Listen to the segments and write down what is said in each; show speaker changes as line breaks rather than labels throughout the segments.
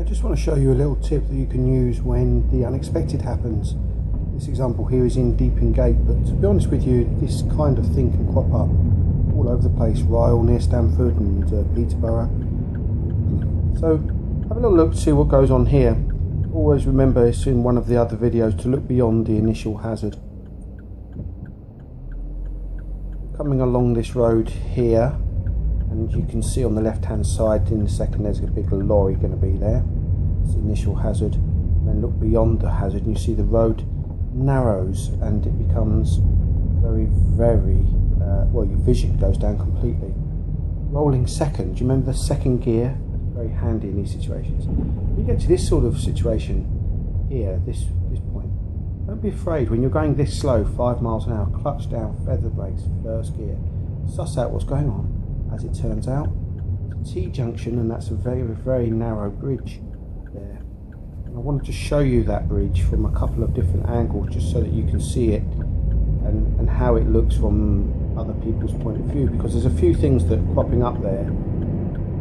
just want to show you a little tip that you can use when the unexpected happens. This example here is in Deeping Gate, but to be honest with you, this kind of thing can crop up all over the place. Ryle near Stamford and Peterborough. So have a little look to see what goes on here. Always remember, it's in one of the other videos, to look beyond the initial hazard. Coming along this road here, and you can see on the left hand side in a second there's a big lorry going to be there. It's the initial hazard. And then look beyond the hazard and you see the road narrows and it becomes very well, your vision goes down completely. Rolling second, do you remember the second gear? Very handy in these situations. When you get to this sort of situation here, this point, don't be afraid when you're going this slow, 5 miles an hour, clutch down, feather brakes, first gear. Suss out what's going on. As it turns out, it's a T-junction, and that's a very narrow bridge there. And I wanted to show you that bridge from a couple of different angles, just so that you can see it and how it looks from other people's point of view, because there's a few things that are cropping up there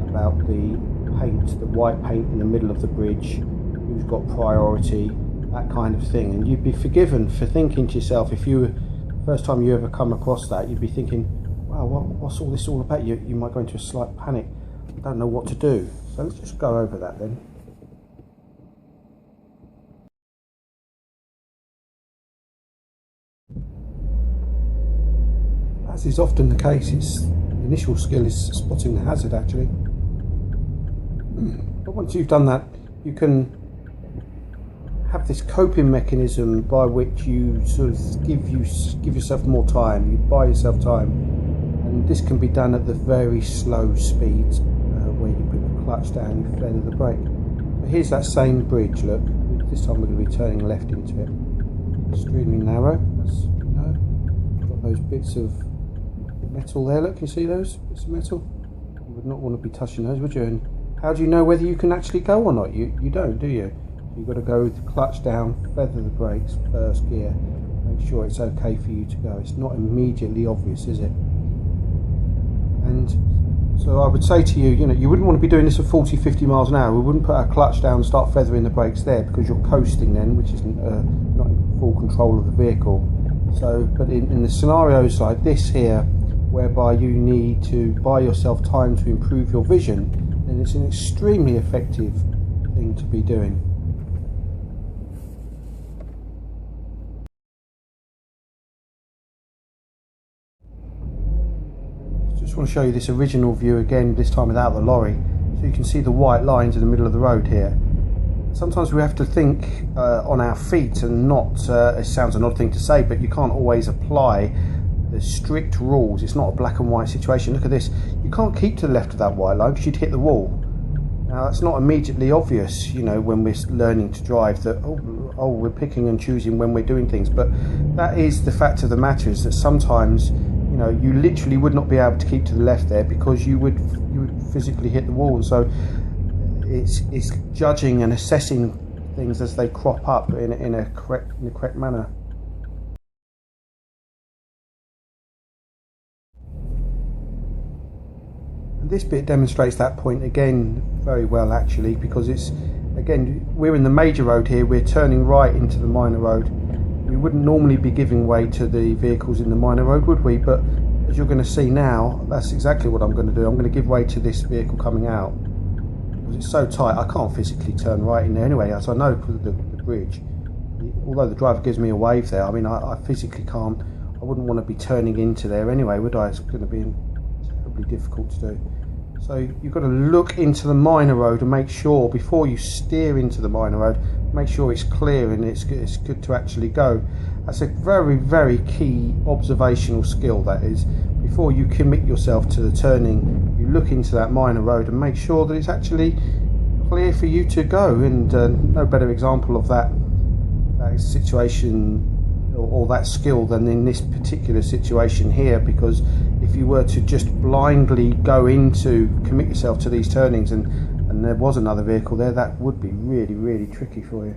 about the paint, the white paint in the middle of the bridge, who's got priority, that kind of thing. And you'd be forgiven for thinking to yourself, if you were first time you ever come across that, you'd be thinking, wow, what's all this all about? You might go into a slight panic. I don't know what to do. So let's just go over that then. As is often the case, the initial skill is spotting the hazard actually. But once you've done that, you can have this coping mechanism by which you sort of give yourself more time. You buy yourself time, and this can be done at the very slow speeds where you put the clutch down, you feather the brake. But here's that same bridge. Look, this time we're going to be turning left into it. Extremely narrow. As you know, got those bits of metal there. Look, you see those bits of metal? You would not want to be touching those, would you? And how do you know whether you can actually go or not? You don't, do you? You've got to go with the clutch down, feather the brakes, first gear, make sure it's okay for you to go. It's not immediately obvious, is it? And so I would say to you, you wouldn't want to be doing this at 40-50 miles an hour. We wouldn't put our clutch down and start feathering the brakes there, because you're coasting then, which isn't not in full control of the vehicle. So, but in the scenarios like this here, whereby you need to buy yourself time to improve your vision, then it's an extremely effective thing to be doing. Just want to show you this original view again, this time without the lorry, so you can see the white lines in the middle of the road here. Sometimes we have to think on our feet and not, it sounds an odd thing to say, but you can't always apply the strict rules. It's not a black and white situation. Look at this, you can't keep to the left of that white line because you'd hit the wall. Now that's not immediately obvious, when we're learning to drive, that oh we're picking and choosing when we're doing things, but that is the fact of the matter, is that sometimes you literally would not be able to keep to the left there because you would physically hit the wall. And so it's judging and assessing things as they crop up in a correct manner. And this bit demonstrates that point again very well actually, because it's, again, we're in the major road here, we're turning right into the minor road. We wouldn't normally be giving way to the vehicles in the minor road, would we? But as you're going to see now, that's exactly what I'm going to do. I'm going to give way to this vehicle coming out, because it's so tight I can't physically turn right in there anyway, as I know because of the bridge. Although the driver gives me a wave there, I mean I physically can't, I wouldn't want to be turning into there anyway, would I? It's going to be terribly difficult to do. So you've got to look into the minor road and make sure, before you steer into the minor road, make sure it's clear and it's good to actually go. That's a very key observational skill, that is. Before you commit yourself to the turning, you look into that minor road and make sure that it's actually clear for you to go. And no better example of that situation or that skill than in this particular situation here, because if you were to just blindly commit yourself to these turnings and there was another vehicle there, that would be really tricky for you.